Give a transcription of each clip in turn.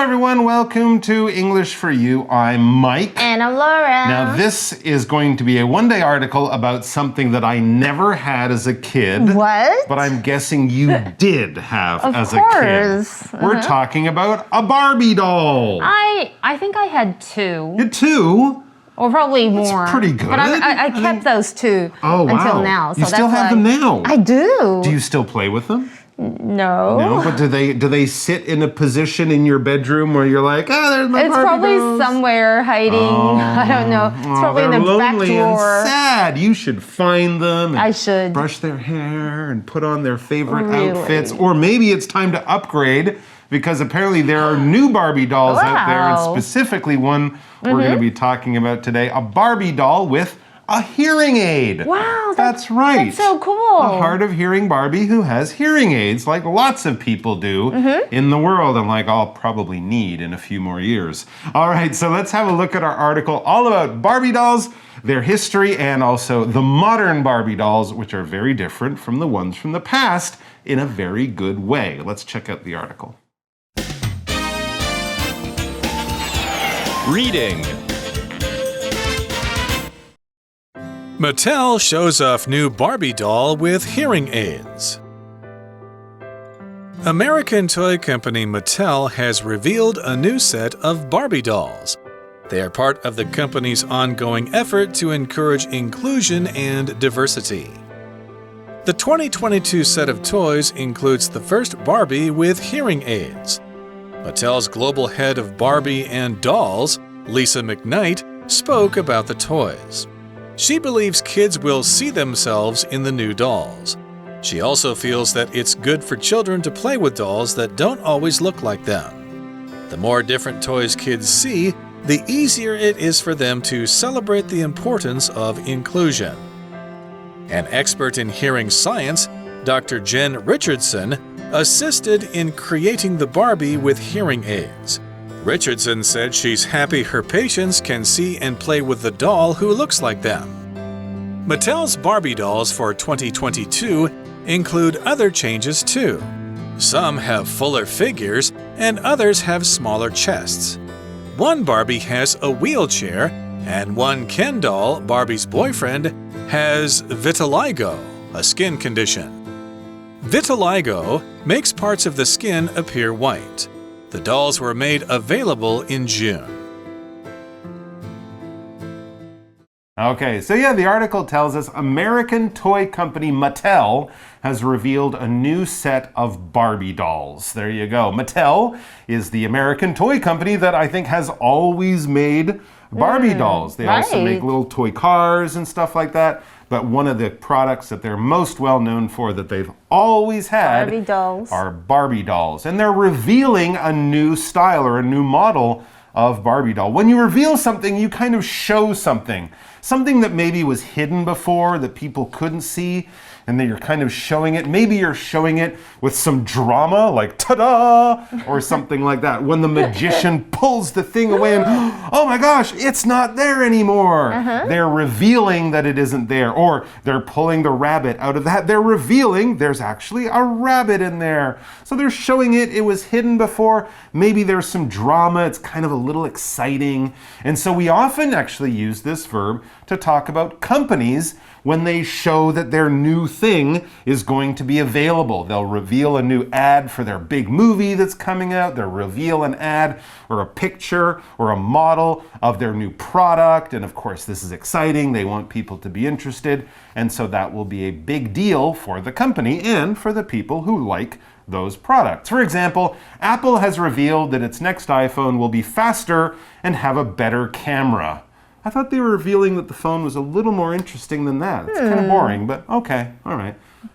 everyone, welcome to English for You. I'm Mike. And I'm Laura. Now this is going to be a one-day article about something that I never had as a kid. What? But I'm guessing you did have as a kid. We're talking about a Barbie doll. I think I had two. You had two? Or probably more. That's pretty good. But I kept those two until now. So you still have them now? I do. Do you still play with them? No. No, but do they sit in a position in your bedroom where you're like, there's my Barbie It's probably dolls. somewhere hiding. I don't know. It's probably in the back drawer. They're lonely and sad. You should find them. And I should. Brush their hair and put on their favorite outfits. Or maybe it's time to upgrade because apparently there are new Barbie dolls out there, and specifically one we're going to be talking about today, a Barbie doll with a hearing aid. Wow, that's right. That's so cool. A hard of hearing Barbie who has hearing aids like lots of people do in the world, and like I'll probably need in a few more years. All right, so let's have a look at our article all about Barbie dolls, their history, and also the modern Barbie dolls, which are very different from the ones from the past in a very good way. Let's check out the article. Reading. Mattel shows off new Barbie doll with hearing aids. American toy company Mattel has revealed a new set of Barbie dolls. They are part of the company's ongoing effort to encourage inclusion and diversity. The 2022 set of toys includes the first Barbie with hearing aids. Mattel's global head of Barbie and dolls, Lisa McKnight, spoke about the toys. She believes kids will see themselves in the new dolls. She also feels that it's good for children to play with dolls that don't always look like them. The more different toys kids see, the easier it is for them to celebrate the importance of inclusion. An expert in hearing science, Dr. Jen Richardson, assisted in creating the Barbie with hearing aids. Richardson said she's happy her patients can see and play with the doll who looks like them. Mattel's Barbie dolls for 2022 include other changes too. Some have fuller figures and others have smaller chests. One Barbie has a wheelchair and one Ken doll, Barbie's boyfriend, has vitiligo, a skin condition. Vitiligo makes parts of the skin appear white. The dolls were made available in June. Okay, so yeah, the article tells us American toy company Mattel has revealed a new set of Barbie dolls. There you go. Mattel is the American toy company that I think has always made Barbie dolls. They also make little toy cars and stuff like that. But one of the products that they're most well known for that they've always had are Barbie dolls. And they're revealing a new style or a new model of Barbie doll. When you reveal something, you kind of show something. Something that maybe was hidden before that people couldn't see, and then you're kind of showing it. Maybe you're showing it with some drama, like ta-da, or something like that. When the magician pulls the thing away and, oh my gosh, it's not there anymore. They're revealing that it isn't there. Or they're pulling the rabbit out of the hat. They're revealing there's actually a rabbit in there. So they're showing it was hidden before. Maybe there's some drama. It's kind of a little exciting. And so we often actually use this verb to talk about companies when they show that their new thing is going to be available. They'll reveal a new ad for their big movie that's coming out. They'll reveal an ad or a picture or a model of their new product. And of course, this is exciting. They want people to be interested. And so that will be a big deal for the company and for the people who like those products. For example, Apple has revealed that its next iPhone will be faster and have a better camera. I thought they were revealing that the phone was a little more interesting than that. It's kind of boring, but okay, all right.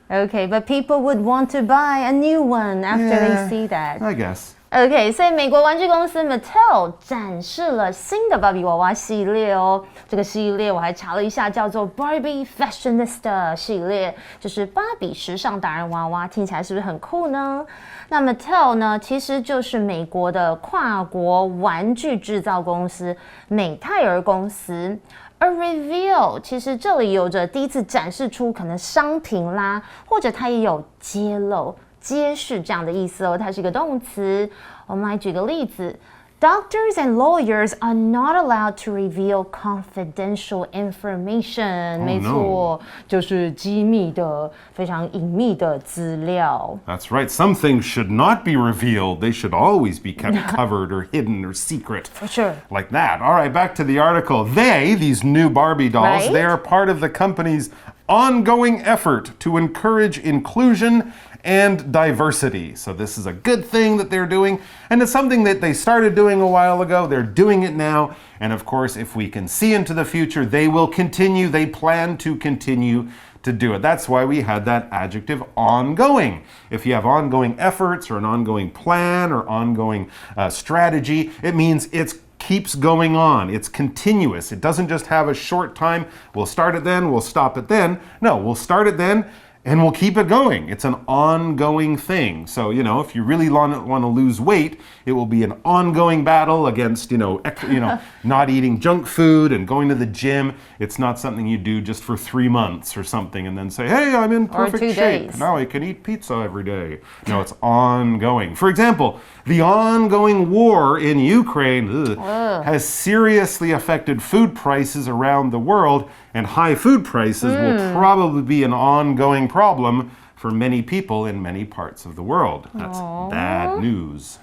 Okay, but people would want to buy a new one after they see that. I guess. OK， 所以美国玩具公司 Mattel 展示了新的芭比娃娃系列哦。这个系列我还查了一下，叫做 Barbie Fashionista 系列，就是芭比时尚达人娃娃，听起来是不是很酷呢？那 Mattel 呢，其实就是美国的跨国玩具制造公司美泰尔公司。A reveal 其实这里有着第一次展示出可能商品啦，或者它也有揭露。揭示这样的意思哦，它是一个动词我们来举个例子。Doctors and lawyers are not allowed to reveal confidential information. 没错，就是机密的、非常隐秘的资料。That's right. Some things should not be revealed. They should always be kept covered or hidden or secret. For sure. Like that. All right, back to the article. These new Barbie dolls, Right? they are part of the company's ongoing effort to encourage inclusion and diversity. So this is a good thing that they're doing, and it's something that they started doing a while ago. They're doing it now, and of course, if we can see into the future, they will continue. They plan to continue to do it. That's why we had that adjective ongoing. If you have ongoing efforts or an ongoing plan or ongoing strategy, it means it's keeps going on. It's continuous. It doesn't just have a short time. We'll start it then, we'll stop it then. No, we'll start it then, and we'll keep it going. It's an ongoing thing. So, if you really want to lose weight, it will be an ongoing battle against, not eating junk food and going to the gym. It's not something you do just for 3 months or something and then say, hey, I'm in perfect shape. days. Now I can eat pizza every day. No, it's ongoing. For example, the ongoing war in Ukraine has seriously affected food prices around the world, and high food prices will probably be an ongoing problem for many people in many parts of the world. That's bad news.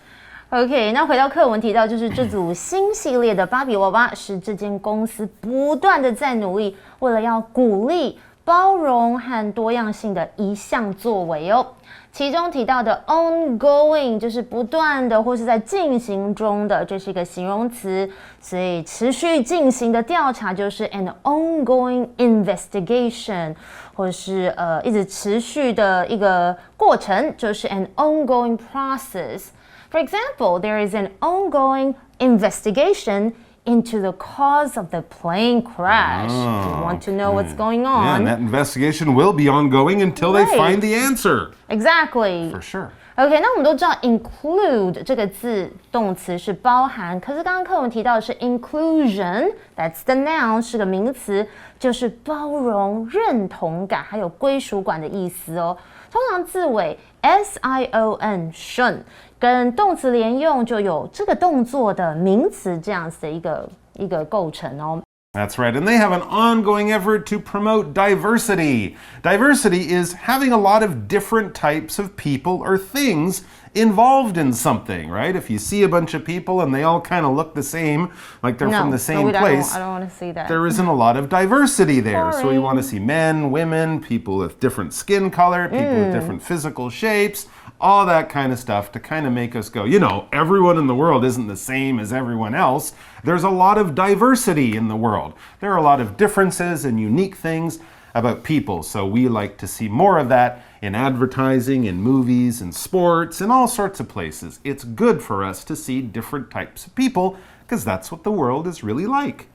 OK， 那回到课文提到，就是这组新系列的芭比娃娃是这间公司不断的在努力，为了要鼓励包容和多样性的一项作为哦。其中提到的 ongoing 就是不断的或是在进行中的，这是一个形容词，所以持续进行的调查就是 an ongoing investigation， 或是一直持续的一个过程，就是 an ongoing process。For example, there is an ongoing investigation into the cause of the plane crash. You want to know what's going on? Yeah, and that investigation will be ongoing until they find the answer. Exactly. For sure. OK， 那我们都知道 include 这个字动词是包含，可是刚刚课文提到的是 inclusion，that's the noun， 是个名词，就是包容、认同感还有归属感的意思哦。通常字尾 sion 顺跟动词连用，就有这个动作的名词这样子的一个构成哦。That's right, and they have an ongoing effort to promote diversity. Diversity is having a lot of different types of people or things involved in something, right? If you see a bunch of people and they all kind of look the same, like they're from the same place, I don't want to see that. There isn't a lot of diversity there. Sorry. So we want to see men, women, people with different skin color, people with different physical shapes, all that kind of stuff to kind of make us go, everyone in the world isn't the same as everyone else. There's a lot of diversity in the world. There are a lot of differences and unique things about people. So we like to see more of that in advertising, in movies, in sports, in all sorts of places. It's good for us to see different types of people because that's what the world is really like.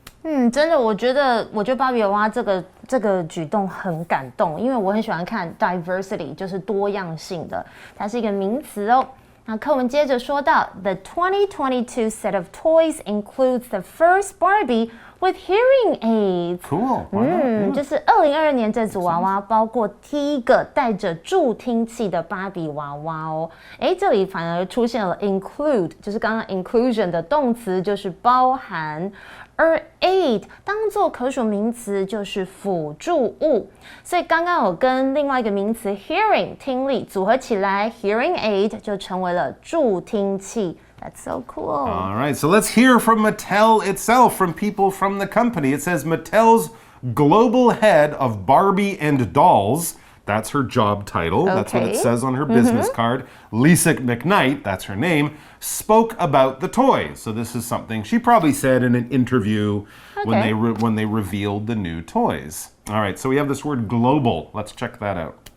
真的，我觉得芭比娃娃这个举动很感动，因为我很喜欢看 diversity， 就是多样性的，它是一个名词哦。那课文接着说到 ，The 2022 set of toys includes the first Barbie with hearing aids. Cool. 就是2022年这组娃娃包括第一个带着助听器的芭比娃娃哦。这里反而出现了 include， 就是刚刚 inclusion 的动词，就是包含。而 aid 当作可数名词就是辅助物，所以刚刚有跟另外一个名词 hearing 听力组合起来 hearing aid 就成为了助听器。That's so cool. All right, so let's hear from Mattel itself, from people from the company. It says Mattel's global head of Barbie and Dolls. That's her job title. Okay. That's what it says on her business card. Lisa McKnight, that's her name, spoke about the toys. So this is something she probably said in an interview when they revealed the new toys. All right, so we have this word global. Let's check that out.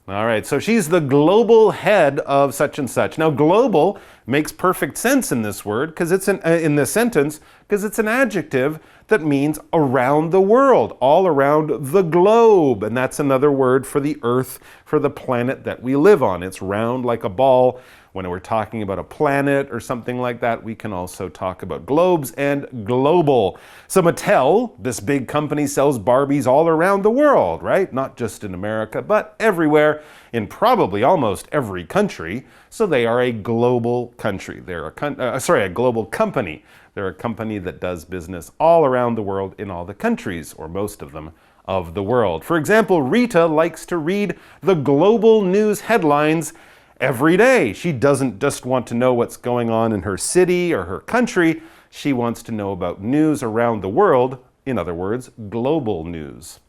All right, so she's the global head of such and such. Now, global makes perfect sense in this word because it's in this sentence because it's an adjective that means around the world, all around the globe. And that's another word for the earth, for the planet that we live on. It's round like a ball When we're talking about a planet or something like that, we can also talk about globes and global. So Mattel, this big company, sells Barbies all around the world, right? Not just in America, but everywhere, in probably almost every country. So they are a global country. They're a global company. They're a company that does business all around the world in all the countries, or most of them, of the world. For example, Rita likes to read the global news headlines every day. She doesn't just want to know what's going on in her city or her country. She wants to know about news around the world. In other words, global news.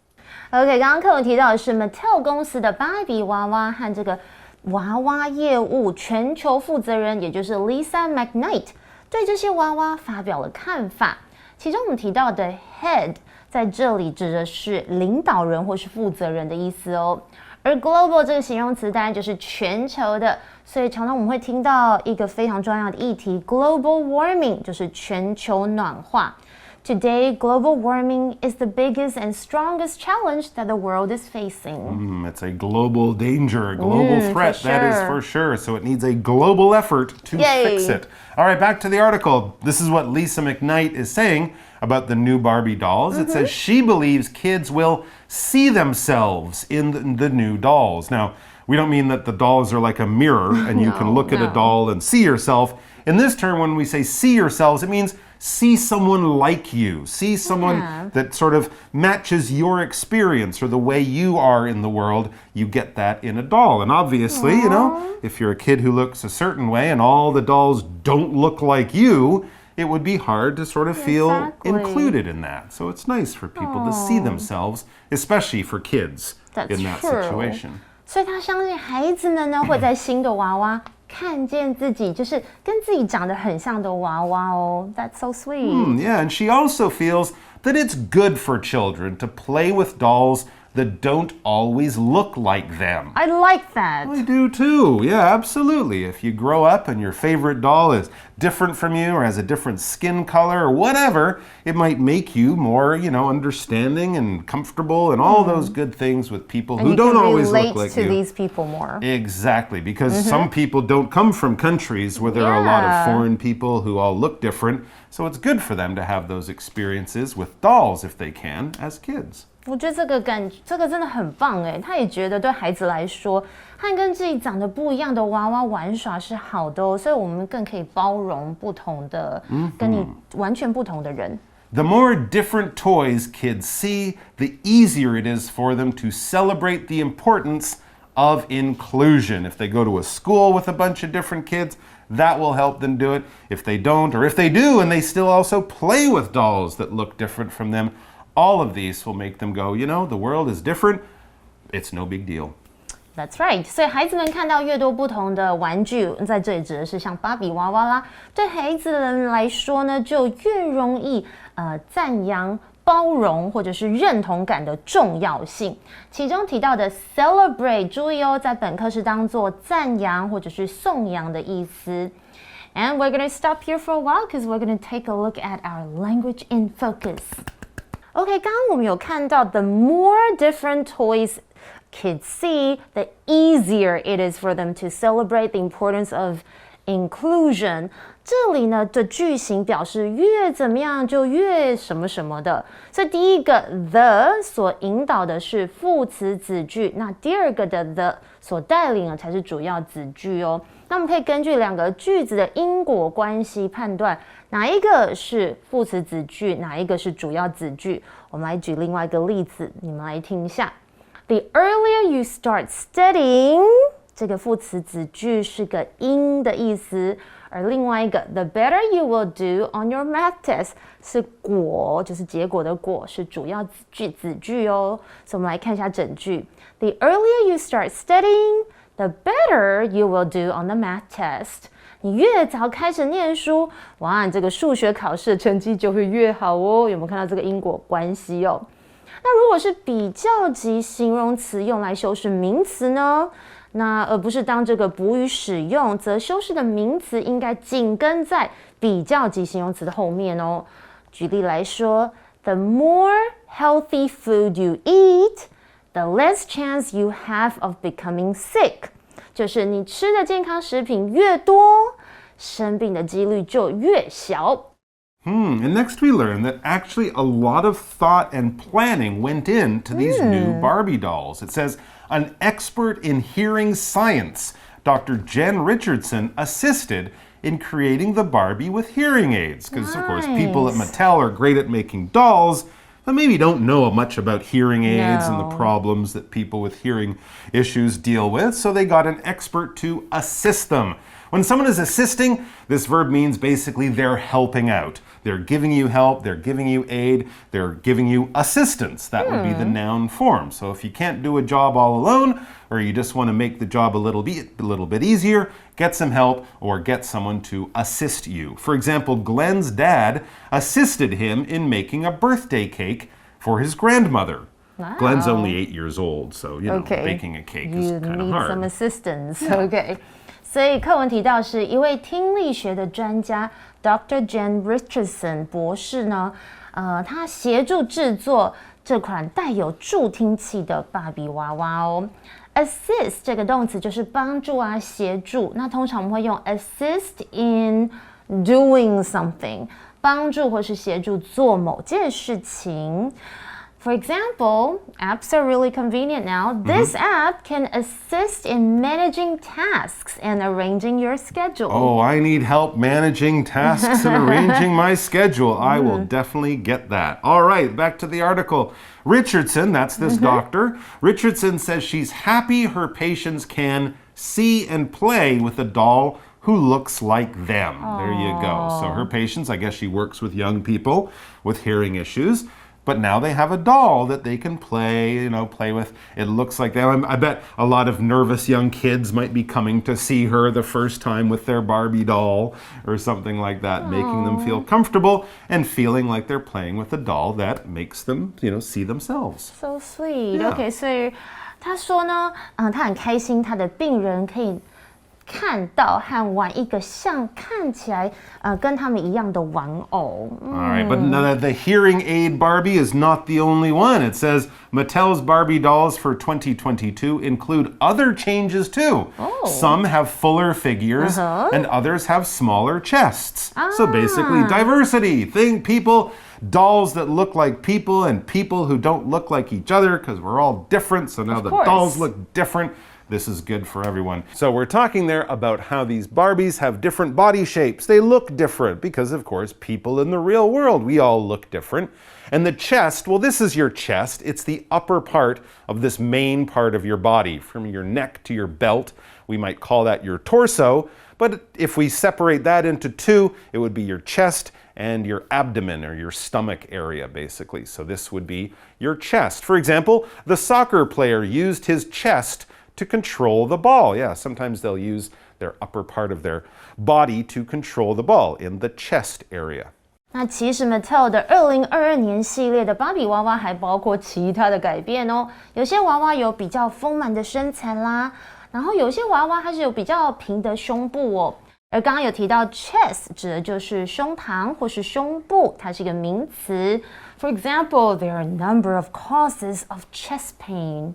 OK， 刚刚课文提到的是 Mattel 公司的芭比娃娃和这个娃娃业务全球负责人，也就是 Lisa McKnight， 对这些娃娃发表了看法。其中我们提到的 head 在这里指的是领导人或是负责人的意思哦。而 global 这个形容词当然就是全球的，所以常常我们会听到一个非常重要的议题 global warming 就是全球暖化。Today, global warming is the biggest and strongest challenge that the world is facing. It's a global danger, a global threat, sure. that is for sure. So it needs a global effort to fix it. All right, back to the article. This is what Lisa McKnight is saying about the new Barbie dolls. It says she believes kids will see themselves in the new dolls. Now, we don't mean that the dolls are like a mirror and you can look at a doll and see yourself. In this term, when we say see yourselves, it means see someone like you. See someone that sort of matches your experience or the way you are in the world. You get that in a doll. And obviously, you know, if you're a kid who looks a certain way and all the dolls don't look like you, it would be hard to sort of feel included in that. So it's nice for people to see themselves, especially for kids in that situation. 所以他相信孩子们呢会在新的娃娃看见自己，就是跟自己长得很像的娃娃哦。That's so sweet. Yeah, and she also feels that it's good for children to play with dolls that don't always look like them. I like that. I do too. Yeah, absolutely. If you grow up and your favorite doll is different from you or has a different skin color or whatever, it might make you more, you know, understanding and comfortable and all those good things with people who don't always look like you. And you can relate to these people more. Exactly, because some people don't come from countries where there are a lot of foreign people who all look different. So it's good for them to have those experiences with dolls if they can as kids. 我觉得这个真的很棒哎，他也觉得对孩子来说，和跟自己长得不一样的娃娃玩耍是好的哦，所以我们更可以包容不同的，跟你完全不同的人。The more different toys kids see, the easier it is for them to celebrate the importance of inclusion. If they go to a school with a bunch of different kids, that will help them do it. If they don't, or if they do and they still also play with dolls that look different from them, all of these will make them go, you know, the world is different. It's no big deal. That's right. 所以孩子们看到越多不同的玩具，在这里指的是像芭比娃娃啦，对孩子们来说呢，就越容易赞扬、包容或者是认同感的重要性。其中提到的 celebrate， 注意哦，在本课是当作赞扬或者是颂扬的意思。And we're going to stop here for a while because we're going to take a look at our language in focus.OK， 刚刚我们有看到 the more different toys kids see, the easier it is for them to celebrate the importance of inclusion. 这里呢的句型表示越怎么样就越什么什么的，所以第一个 the 所引导的是副词子句，那第二个的 the 所带领的才是主要子句哦。那我们可以根据两个句子的因果关系判断哪一个是副词子句，哪一个是主要子句。我们来举另外一个例子，你们来听一下。The earlier you start studying， 这个副词子句是个因的意思，而另外一个 the better you will do on your math test 是果，就是结果的果，是主要子句哦。所以我们来看一下整句。The earlier you start studying，the better you will do on the math test. 你越早开始念书，哇，你这个数学考试的成绩就会越好哦。有没有看到这个因果关系哦？那如果是比较级形容词用来修饰名词呢？那而不是当这个补语使用，则修饰的名词应该紧跟在比较级形容词的后面哦。举例来说 ，The more healthy food you eat, the less chance you have of becoming sick. 就是你吃的健康食品越多，生病的几率就越小。And next we learn that actually a lot of thought and planning went into these new Barbie dolls. It says, an expert in hearing science, Dr. Jen Richardson, assisted in creating the Barbie with hearing aids. Because, of course, people at Mattel are great at making dolls, but maybe don't know much about hearing aids and the problems that people with hearing issues deal with. So they got an expert to assist them. When someone is assisting, this verb means basically they're helping out. They're giving you help, they're giving you aid, they're giving you assistance. That would be the noun form. So if you can't do a job all alone, or you just want to make the job a little bit easier, get some help or get someone to assist you. For example, Glenn's dad assisted him in making a birthday cake for his grandmother. Wow. Glenn's only 8 years old, so baking a cake is kind of hard. You need some assistance. Okay. 所以课文提到是一位听力学的专家 Dr. Jen Richardson 博士呢，他协助制作这款带有助听器的芭比娃娃哦。Assist 这个动词就是帮助啊、协助，那通常我们会用 assist in doing something， 帮助或是协助做某件事情。For example, apps are really convenient now. This app can assist in managing tasks and arranging your schedule. Oh, I need help managing tasks and arranging my schedule. I will definitely get that. All right, back to the article. Richardson, that's this doctor. Richardson says she's happy her patients can see and play with a doll who looks like them. There you go. So her patients, I guess she works with young people with hearing issues. But now they have a doll that they can play with. It looks like them. I bet a lot of nervous young kids might be coming to see her the first time with their Barbie doll or something like that, making them feel comfortable and feeling like they're playing with a doll that makes them, see themselves. So sweet. Yeah. OK， 所以他说呢，他很开心，他的病人可以看到和玩一个像看起来跟他们一样的玩偶。All right, but the hearing aid Barbie is not the only one. It says Mattel's Barbie dolls for 2022 include other changes too. Some have fuller figures and others have smaller chests. So basically diversity. Dolls that look like people and people who don't look like each other because we're all different. So now the dolls look different. This is good for everyone. So we're talking there about how these Barbies have different body shapes. They look different because, of course, people in the real world, we all look different. And the chest, well, this is your chest. It's the upper part of this main part of your body, from your neck to your belt. We might call that your torso. But if we separate that into two, it would be your chest and your abdomen or your stomach area, basically. So this would be your chest. For example, the soccer player used his chest to control the ball. Yeah, sometimes they'll use their upper part of their body to control the ball in the chest area. 那其实 Mattel 的2022年系列的芭比娃娃还包括其他的改变哦。有些娃娃有比较丰满的身材啦，然后有些娃娃它是有比较平的胸部哦。而刚刚有提到 chest 指的就是胸膛或是胸部，它是一个名词。For example, there are a number of causes of chest pain.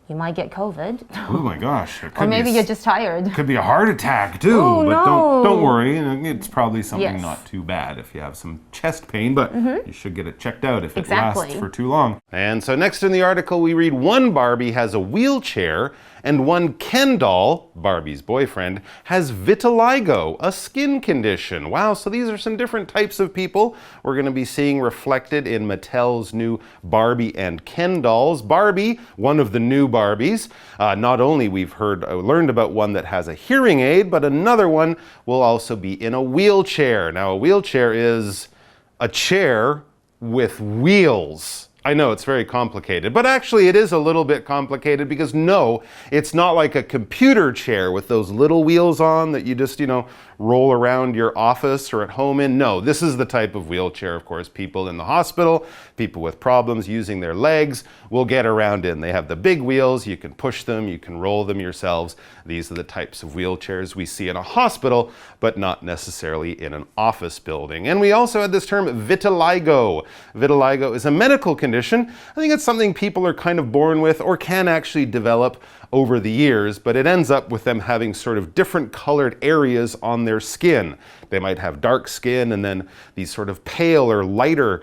You might get COVID. Oh my gosh. Or maybe you're just tired. Could be a heart attack too. Oh, but no. don't worry. It's probably something Yes. not too bad if you have some chest pain, but you should get it checked out if it Exactly. lasts for too long. And so next in the article, we read one Barbie has a wheelchair and one Ken doll, Barbie's boyfriend, has vitiligo, a skin condition. Wow, so these are some different types of people we're going to be seeing reflected in Mattel's new Barbie and Ken dolls. Barbie, one of the new Barbies. Not only we've learned about one that has a hearing aid, but another one will also be in a wheelchair. Now, a wheelchair is a chair with wheels. I know it's very complicated, but actually it is a little bit complicated because no, it's not like a computer chair with those little wheels on that you just, roll around your office or at home in. No, this is the type of wheelchair, of course, people in the hospital, people with problems using their legs will get around in. They have the big wheels, you can push them, you can roll them yourselves. These are the types of wheelchairs we see in a hospital, but not necessarily in an office building. And we also had this term vitiligo. Vitiligo is a medical condition. I think it's something people are kind of born with or can actually develop over the years, but it ends up with them having sort of different colored areas on their skin. They might have dark skin and then these sort of pale or lighter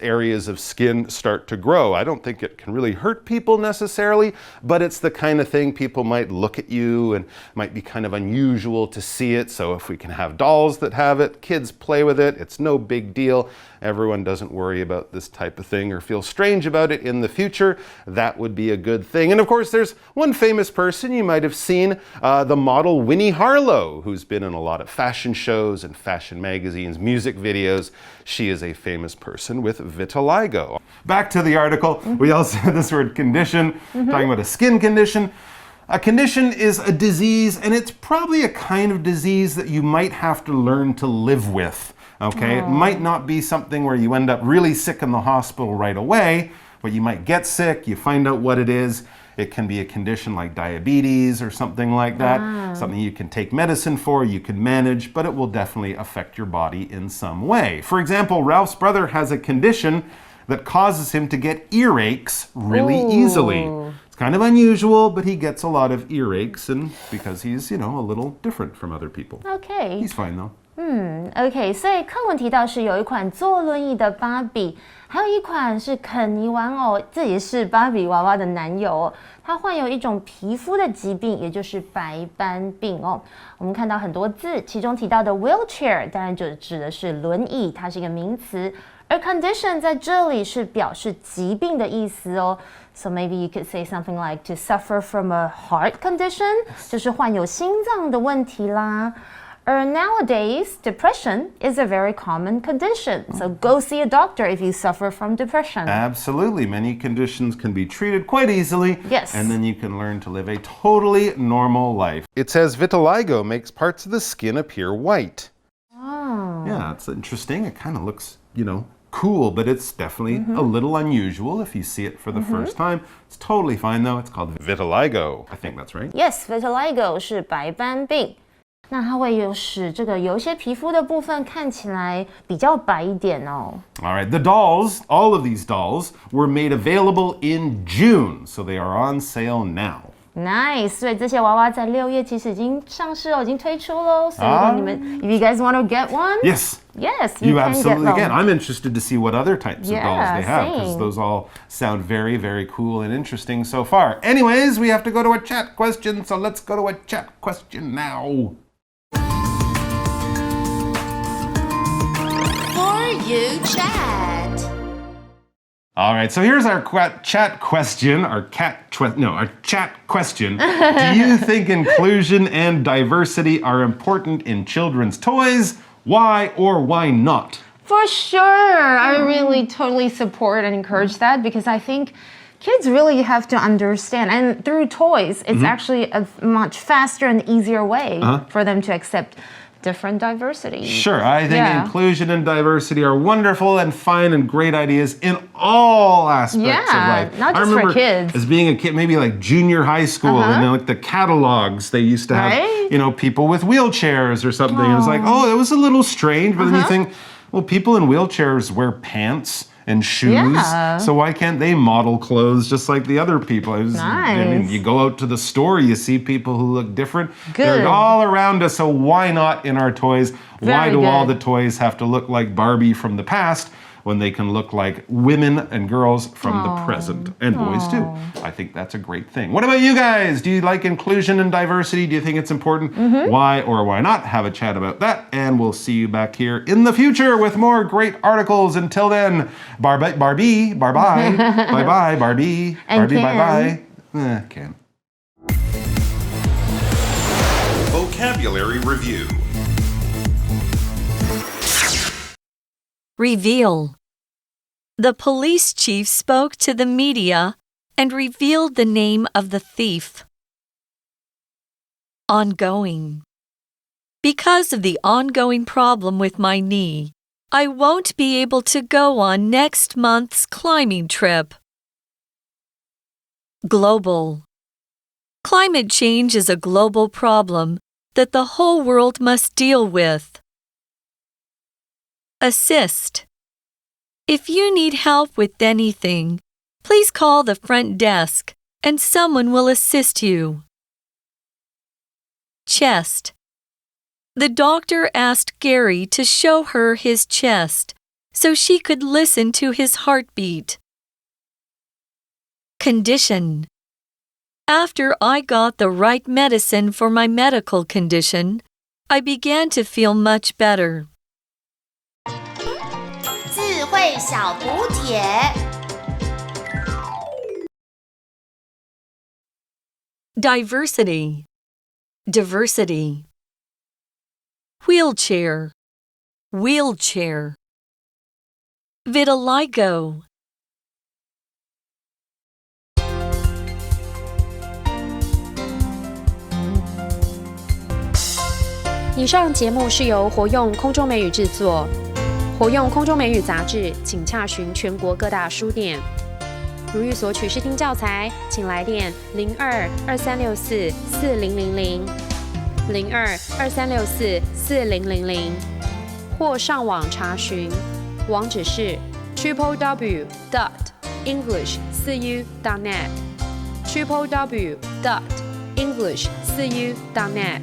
areas of skin start to grow. I don't think it can really hurt people necessarily, but it's the kind of thing people might look at you and might be kind of unusual to see it. So if we can have dolls that have it, kids play with it, it's no big deal. Everyone doesn't worry about this type of thing or feel strange about it in the future. That would be a good thing. And of course, there's one famous person you might have seen, the model Winnie Harlow, who's been in a lot of fashion shows and fashion magazines, music videos. She is a famous person with vitiligo. Back to the article, we also have this word condition, talking about a skin condition. A condition is a disease, and it's probably a kind of disease that you might have to learn to live with. Okay, It might not be something where you end up really sick in the hospital right away, but you might get sick, you find out what it is. It can be a condition like diabetes or something like that, something you can take medicine for, you can manage, but it will definitely affect your body in some way. For example, Ralph's brother has a condition that causes him to get earaches really easily. It's kind of unusual, but he gets a lot of earaches and because he's, a little different from other people. Okay. He's fine though. OK， 所以课文提到是有一款坐轮椅的芭比，还有一款是肯尼玩偶，这也是芭比娃娃的男友哦。他患有一种皮肤的疾病，也就是白斑病哦。我们看到很多字，其中提到的 wheelchair 当然就指的是轮椅，它是一个名词。而 condition 在这里是表示疾病的意思哦。So maybe you could say something like to suffer from a heart condition， 就是患有心脏的问题啦。Nowadays, depression is a very common condition. So go see a doctor if you suffer from depression. Absolutely. Many conditions can be treated quite easily. Yes. And then you can learn to live a totally normal life. It says vitiligo makes parts of the skin appear white. Oh. Yeah, it's interesting. It kind of looks, cool, but it's definitely a little unusual if you see it for the first time. It's totally fine though. It's called vitiligo. I think that's right. Yes, vitiligo 是白斑病。那它会使有一些皮肤的部分看起来比较白一点哦。All right, the dolls, all of these dolls, were made available in June, so they are on sale now. Nice， 所以这些娃娃在6月其实已经上市了，已经推出喽。所以如果你们，if you guys want to get one, yes, you can absolutely get can. I'm interested to see what other types of dolls they have because same. those all sound very, very cool and interesting so far. Anyways, we have to go to a chat question, so let's go to a chat question now. You chat. All right, so here's our chat question, our chat question. Do you think inclusion and diversity are important in children's toys? Why or why not? For sure. I really totally support and encourage that because I think kids really have to understand. And through toys, it's actually a much faster and easier way for them to accept different diversity. Sure, I think inclusion and diversity are wonderful and fine and great ideas in all aspects of life. Not just for kids. As being a kid, maybe like junior high school, and like the catalogs, they used to have, people with wheelchairs or something. It was like, it was a little strange, but then you think, well, people in wheelchairs wear pants and shoes, so why can't they model clothes just like the other people? Nice. I mean, you go out to the store, you see people who look different. Good. They're all around us, so why not in our toys? Why do all the toys have to look like Barbie from the past when they can look like women and girls from the present? And boys too. I think that's a great thing. What about you guys? Do you like inclusion and diversity? Do you think it's important? Why or why not? Have a chat about that. And we'll see you back here in the future with more great articles. Until then, Barbie, bye-bye. Bye-bye, Barbie. And Barbie, Ken. bye-bye. Ken. Vocabulary Review. Reveal. The police chief spoke to the media and revealed the name of the thief. Ongoing. Because of the ongoing problem with my knee, I won't be able to go on next month's climbing trip. Global. Climate change is a global problem that the whole world must deal with. Assist. If you need help with anything, please call the front desk and someone will assist you. Chest. The doctor asked Gary to show her his chest so she could listen to his heartbeat. Condition. After I got the right medicine for my medical condition, I began to feel much better. 智慧小补帖。Diversity. Diversity. Wheelchair. Wheelchair. Vitiligo. 以上节目是由活用空中美语制作，活用空中美语杂志，请洽询全国各大书店。如欲索取试听教材，请来电02-2364-4000 02-2364-4000，或上网查询，网址是 www.english4u.net www.english4u.net